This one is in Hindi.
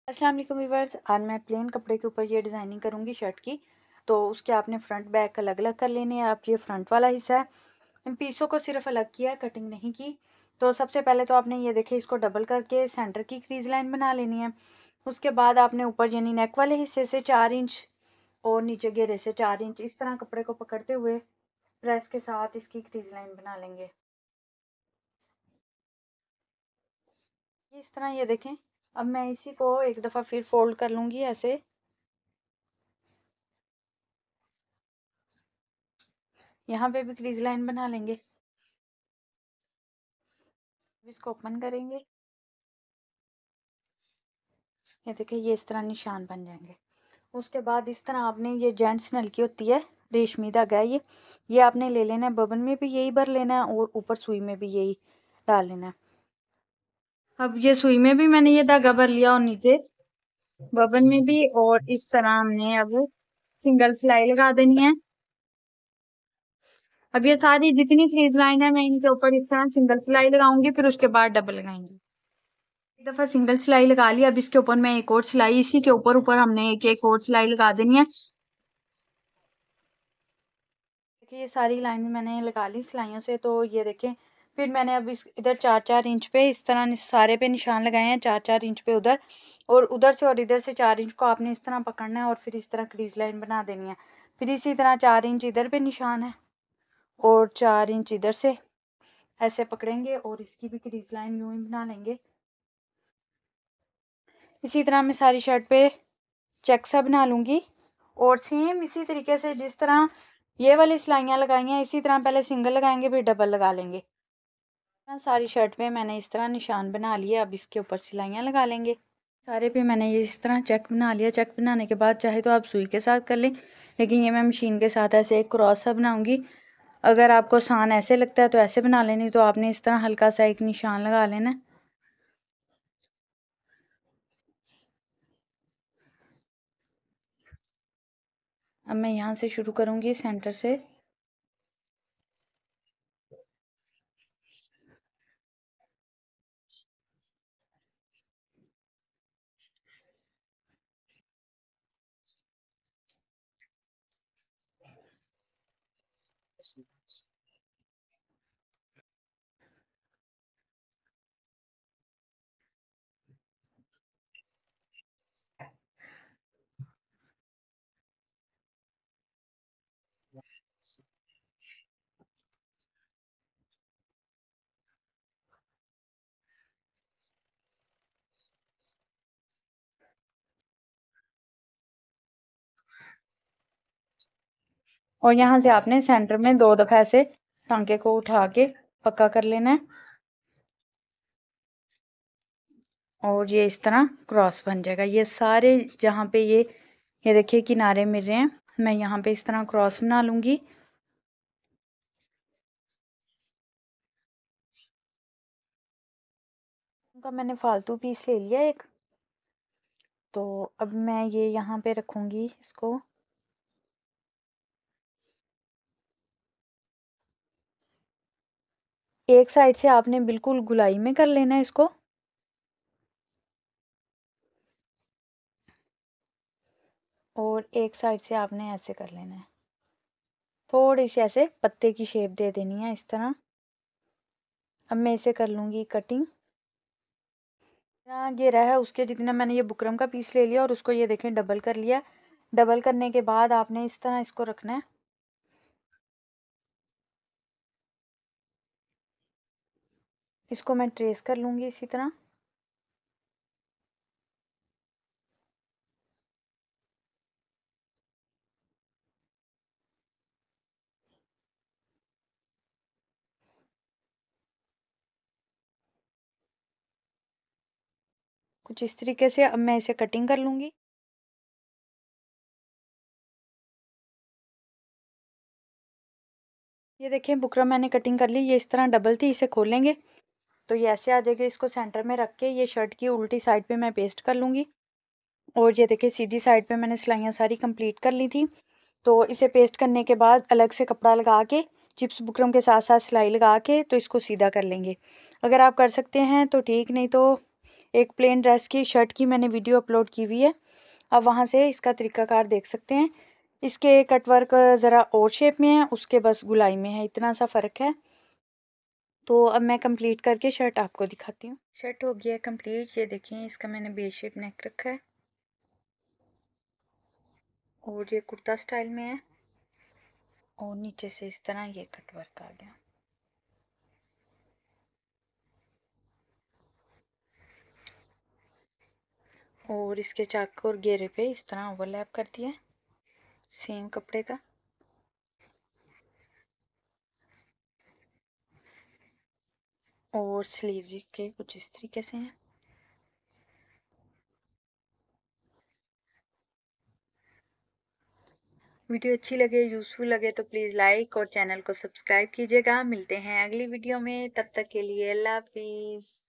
अस्सलाम वालेकुम व्यूअर्स। आज मैं प्लेन कपड़े के ऊपर ये डिज़ाइनिंग करूँगी शर्ट की। तो उसके आपने फ्रंट बैक अलग अलग कर लेने हैं। आप ये फ्रंट वाला हिस्सा है, इन पीसों को सिर्फ अलग किया है, कटिंग नहीं की। तो सबसे पहले तो आपने ये देखिए इसको डबल करके सेंटर की क्रीज लाइन बना लेनी है। उसके बाद आपने ऊपर यानी नेक वाले हिस्से से 4 इंच और नीचे घेरे से 4 इंच इस तरह कपड़े को पकड़ते हुए प्रेस के साथ इसकी क्रीज लाइन बना लेंगे। इस तरह ये देखें। अब मैं इसी को एक दफ़ा फिर फोल्ड कर लूँगी ऐसे। यहाँ पे भी क्रीज लाइन बना लेंगे। इसको ओपन करेंगे, ये देखिए ये इस तरह निशान बन जाएंगे। उसके बाद इस तरह आपने ये जेंट्स नल की होती है, रेशमी धागा है ये आपने ले लेना है। बबन में भी यही भर लेना है और ऊपर सुई में भी यही डाल लेना है। अब ये सुई में भी मैंने ये धागा भर लिया और नीचे बबन में भी, और इस तरह हमने अब सिंगल सिलाई लगा देनी है। अब ये सारी जितनी फ्रीज लाइन है मैं इनके ऊपर इस तरह सिंगल सिलाई लगाऊंगी, फिर उसके बाद डबल लगाएंगे। एक दफा सिंगल सिलाई लगा ली। अब इसके ऊपर मैं एक और सिलाई, इसी के ऊपर ऊपर हमने एक और सिलाई लगा देनी है। देखिए ये सारी लाइन मैंने लगा ली सिलाइयों से। तो ये देखें, फिर मैंने अब इस इधर 4-4 इंच पे इस तरह सारे पे निशान लगाए हैं। 4-4 इंच पे उधर और इधर से 4 इंच को आपने इस तरह पकड़ना है और फिर इस तरह क्रीज लाइन बना देनी है। फिर इसी तरह 4 इंच इधर पे निशान है और 4 इंच इधर से ऐसे पकड़ेंगे और इसकी भी क्रीज लाइन यूं ही बना लेंगे। इसी तरह मैं सारी शर्ट पे चेक सा बना लूंगी और सेम इसी तरीके से जिस तरह ये वाली सिलाइयाँ लगाई हैं इसी तरह पहले सिंगल लगाएंगे फिर डबल लगा लेंगे। सारी शर्ट पे मैंने इस तरह निशान बना लिए। अब इसके ऊपर सिलाइयाँ लगा लेंगे। सारे पे मैंने ये इस तरह चेक बना लिया। चेक बनाने के बाद चाहे तो आप सुई के साथ कर लें, लेकिन ये मैं मशीन के साथ ऐसे एक क्रॉस सा बनाऊंगी। अगर आपको आसान ऐसे लगता है तो ऐसे बना लेनी, तो आपने इस तरह हल्का सा एक निशान लगा लेना। अब मैं यहाँ से शुरू करूँगी सेंटर से। और यहाँ से आपने सेंटर में 2 दफ़ा ऐसे टांके को उठा के पक्का कर लेना है और ये इस तरह क्रॉस बन जाएगा। ये सारे जहाँ पे ये देखिए किनारे मिल रहे हैं, मैं यहाँ पे इस तरह क्रॉस बना लूँगी। उनका मैंने फालतू पीस ले लिया एक। तो अब मैं ये यहाँ पे रखूँगी इसको। एक साइड से आपने बिल्कुल गुलाई में कर लेना है इसको, और एक साइड से आपने ऐसे कर लेना है। थोड़ी सी ऐसे पत्ते की शेप दे देनी है इस तरह। अब मैं इसे कर लूँगी कटिंग। ये रहा है उसके जितना मैंने ये बुकरम का पीस ले लिया और उसको ये देखें डबल कर लिया। डबल करने के बाद आपने इस तरह इसको रखना है। इसको मैं ट्रेस कर लूँगी इसी तरह। कुछ इस तरीके से अब मैं इसे कटिंग कर लूँगी। ये देखिए बुकरम मैंने कटिंग कर ली। ये इस तरह डबल थी, इसे खोलेंगे तो ये ऐसे आ जाएगा। इसको सेंटर में रख के ये शर्ट की उल्टी साइड पे मैं पेस्ट कर लूँगी। और ये देखिए सीधी साइड पे मैंने सिलाइयाँ सारी कंप्लीट कर ली थी। तो इसे पेस्ट करने के बाद अलग से कपड़ा लगा के चिप्स बुकरम के साथ साथ सिलाई लगा के तो इसको सीधा कर लेंगे। अगर आप कर सकते हैं तो ठीक, नहीं तो एक प्लेन ड्रेस की शर्ट की मैंने वीडियो अपलोड की हुई है, अब वहाँ से इसका तरीकाकार देख सकते हैं। इसके कटवर्क ज़रा और शेप में है, उसके बस गुलाई में है, इतना सा फ़र्क है। तो अब मैं कंप्लीट करके शर्ट आपको दिखाती हूँ। शर्ट हो गया कंप्लीट, ये देखिए इसका मैंने बेस शेप नेक रखा है और ये कुर्ता स्टाइल में है और नीचे से इस तरह ये कटवर्क आ गया। और इसके चाक और घेरे पे इस तरह ओवरलैप कर दिया सेम कपड़े का। और स्लीव्स इसके कुछ इस तरीके से हैं। वीडियो अच्छी लगे, यूज़फुल लगे तो प्लीज़ लाइक और चैनल को सब्सक्राइब कीजिएगा। मिलते हैं अगली वीडियो में, तब तक के लिए अल्लाह हाफिज़।